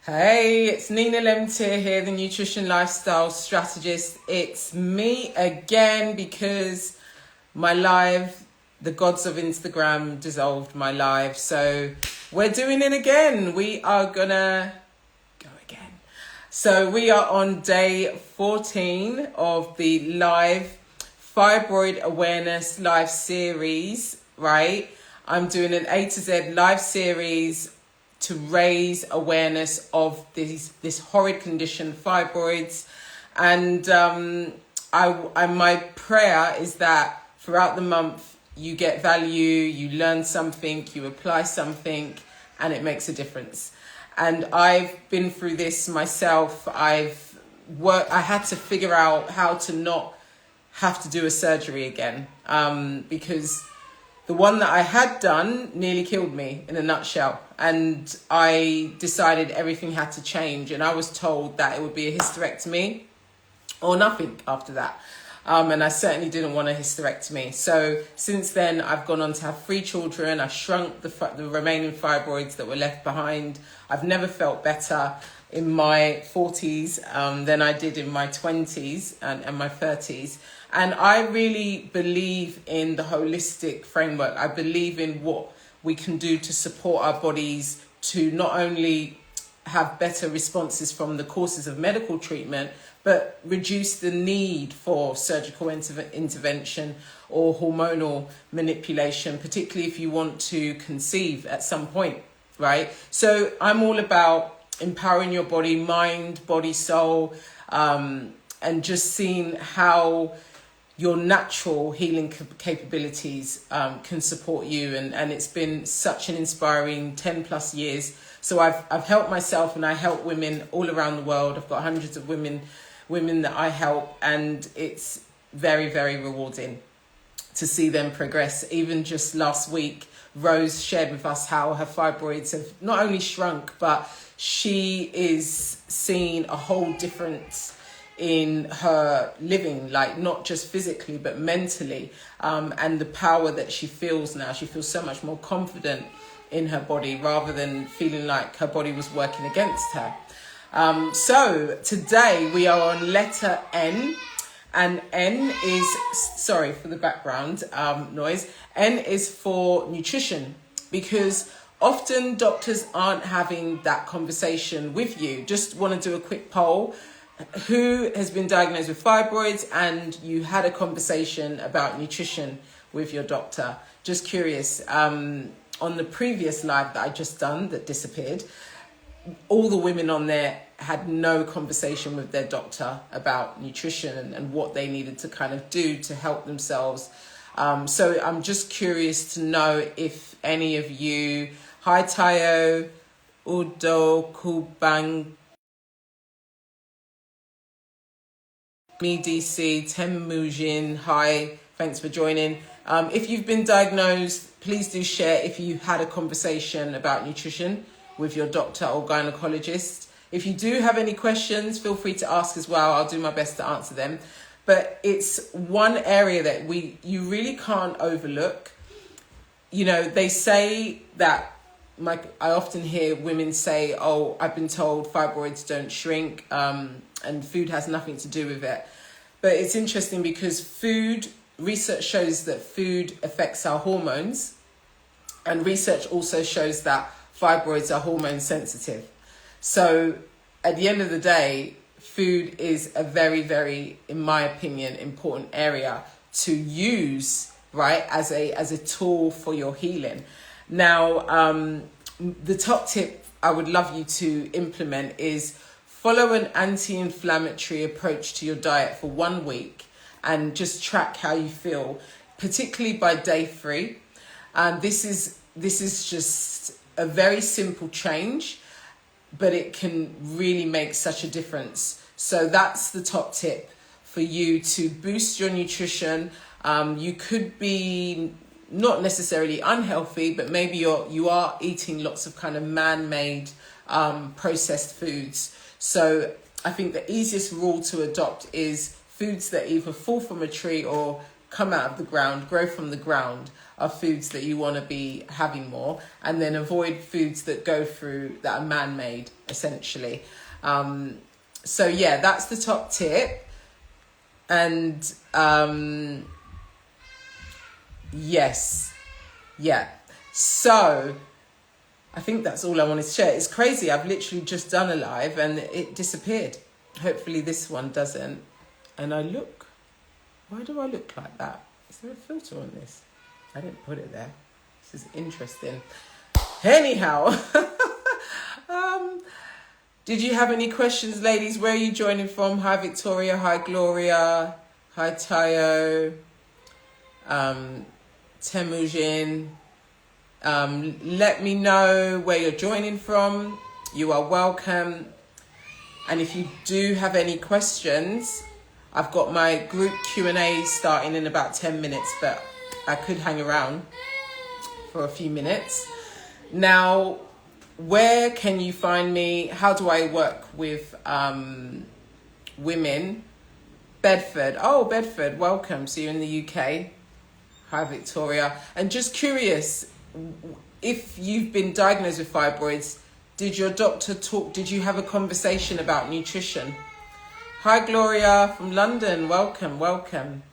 Hey, it's Nina Lemtier here, the nutrition lifestyle strategist. It's me again because my live, the gods of Instagram dissolved my live. So we're doing it again. We are gonna go again. So we are on day 14 of the live Fibroid Awareness live series, right? I'm doing an A to Z live series to raise awareness of this horrid condition, fibroids. And my prayer is that throughout the month, you get value, you learn something, you apply something, and it makes a difference. And I've been through this myself. I had to figure out how to not have to do a surgery again, because the one that I had done nearly killed me in a nutshell. And I decided everything had to change. And I was told that it would be a hysterectomy or nothing after that. And I certainly didn't want a hysterectomy. So since then, I've gone on to have 3 children. I shrunk the remaining fibroids that were left behind. I've never felt better in my 40s than I did in my 20s and my 30s. And I really believe in the holistic framework. I believe in what we can do to support our bodies to not only have better responses from the courses of medical treatment, but reduce the need for surgical intervention or hormonal manipulation, particularly if you want to conceive at some point, right? So I'm all about empowering your body, mind, body, soul, and just seeing how your natural healing capabilities can support you. And it's been such an inspiring 10 plus years. So I've helped myself and I help women all around the world. I've got hundreds of women that I help, and it's very, very rewarding to see them progress. Even just last week, Rose shared with us how her fibroids have not only shrunk, but she is seeing a whole difference in her living, like not just physically, but mentally, and the power that she feels now. She feels so much more confident in her body rather than feeling like her body was working against her. So today we are on letter N, and N is, sorry for the background noise, N is for nutrition, because often doctors aren't having that conversation with you. Just want to do a quick poll. Who has been diagnosed with fibroids and you had a conversation about nutrition with your doctor? Just curious. On the previous live that I just done that disappeared, all the women on there had no conversation with their doctor about nutrition and what they needed to kind of do to help themselves. So I'm just curious to know if any of you, hi Tayo, Udo, Kubang, Me DC, Temujin, hi, thanks for joining. If you've been diagnosed, please do share if you had a conversation about nutrition with your doctor or gynecologist. If you do have any questions, feel free to ask as well. I'll do my best to answer them. But it's one area that you really can't overlook. You know, they say that, I often hear women say, oh, I've been told fibroids don't shrink, and food has nothing to do with it. But it's interesting because research shows that food affects our hormones, and research also shows that fibroids are hormone sensitive. So at the end of the day, food is a very, very, in my opinion, important area to use, right, as a tool for your healing. Now, the top tip I would love you to implement is follow an anti-inflammatory approach to your diet for 1 week and just track how you feel, particularly by day 3. And this is just a very simple change, but it can really make such a difference. So that's the top tip for you to boost your nutrition. You could be not necessarily unhealthy, but maybe you are eating lots of kind of man-made processed foods. So I think the easiest rule to adopt is foods that either fall from a tree or come out of the ground, grow from the ground, are foods that you want to be having more, and then avoid foods that go through, that are man-made, essentially. So yeah, that's the top tip. And yes, yeah. So I think that's all I wanted to share. It's crazy. I've literally just done a live and it disappeared. Hopefully this one doesn't. And why do I look like that? Is there a filter on this? I didn't put it there. This is interesting. Anyhow, did you have any questions, ladies? Where are you joining from? Hi, Victoria. Hi, Gloria. Hi, Tayo. Temujin. Let me know where you're joining from. You are welcome. And if you do have any questions, I've got my group Q&A starting in about 10 minutes, but I could hang around for a few minutes. Now, where can you find me? How do I work with women? Bedford. Oh, Bedford, welcome. So you're in the UK. Hi, Victoria. And just curious, if you've been diagnosed with fibroids, did your doctor did you have a conversation about nutrition? Hi, Gloria from London. Welcome, welcome.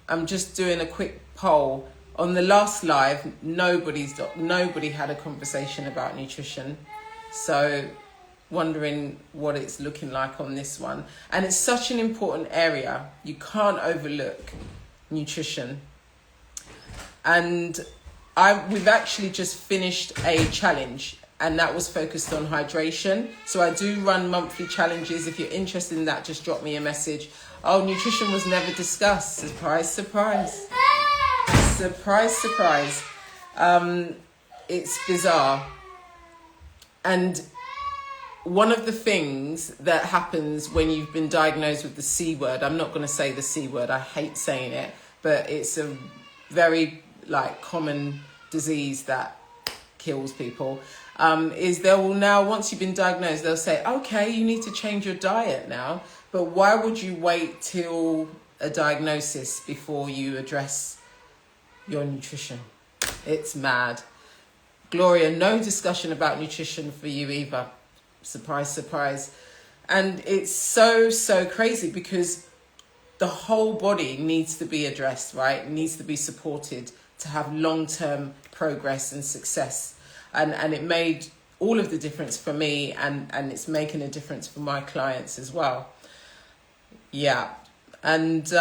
I'm just doing a quick poll. On the last live, nobody had a conversation about nutrition. So wondering what it's looking like on this one. And it's such an important area. You can't overlook nutrition. And we've actually just finished a challenge, and that was focused on hydration. So I do run monthly challenges. If you're interested in that, just drop me a message. Oh, nutrition was never discussed. Surprise, surprise. Surprise, surprise. It's bizarre. And one of the things that happens when you've been diagnosed with the C word, I'm not going to say the C word, I hate saying it, but it's a very common disease that kills people, is they will now, once you've been diagnosed, they'll say, okay, you need to change your diet now. But why would you wait till a diagnosis before you address your nutrition? It's mad. Gloria, no discussion about nutrition for you either. Surprise, surprise. And it's so crazy because the whole body needs to be addressed, right? It needs to be supported to have long-term progress and success. And it made all of the difference for me, and it's making a difference for my clients as well. Yeah. And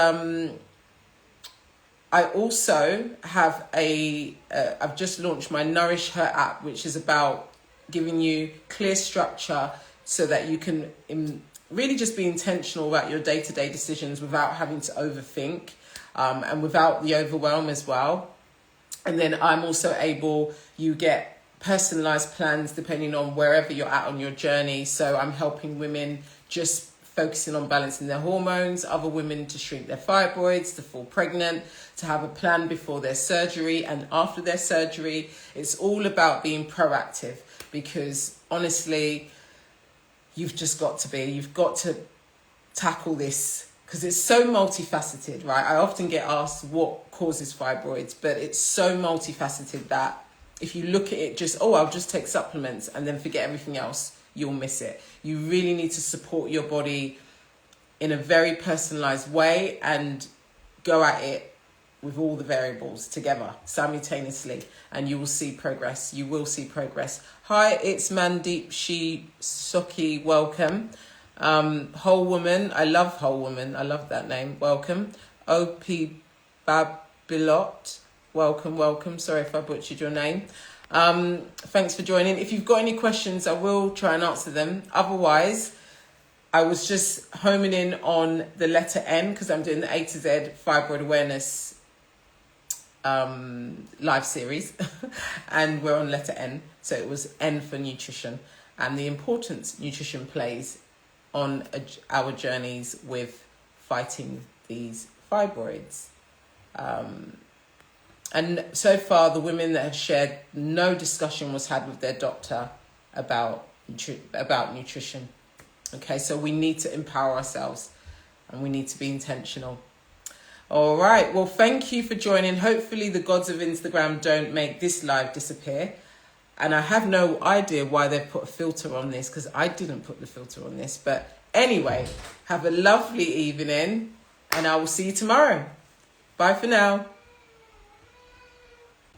I also have I've just launched my NourishHer app, which is about giving you clear structure so that you can really just be intentional about your day-to-day decisions without having to overthink, and without the overwhelm as well. And then I'm also you get personalized plans depending on wherever you're at on your journey. So I'm helping women just focusing on balancing their hormones, other women to shrink their fibroids, to fall pregnant, to have a plan before their surgery and after their surgery. It's all about being proactive, because honestly, you've got to tackle this, because it's so multifaceted, right? I often get asked what causes fibroids, but it's so multifaceted that if you look at it I'll just take supplements and then forget everything else, you'll miss it. You really need to support your body in a very personalized way and go at it with all the variables together simultaneously, and you will see progress. You will see progress. Hi, it's Mandeep Soki. Welcome. Whole Woman. I love Whole Woman. I love that name. Welcome. OP Babilot. Welcome. Sorry if I butchered your name. Thanks for joining. If you've got any questions, I will try and answer them. Otherwise, I was just homing in on the letter N, because I'm doing the A to Z Fibroid Awareness live series and we're on letter N, so it was N for nutrition and the importance nutrition plays on our journeys with fighting these fibroids. And so far the women that have shared, no discussion was had with their doctor about nutrition. Okay, so we need to empower ourselves and we need to be intentional. All right. Well, thank you for joining. Hopefully the gods of Instagram don't make this live disappear. And I have no idea why they've put a filter on this, because I didn't put the filter on this. But anyway, have a lovely evening and I will see you tomorrow. Bye for now.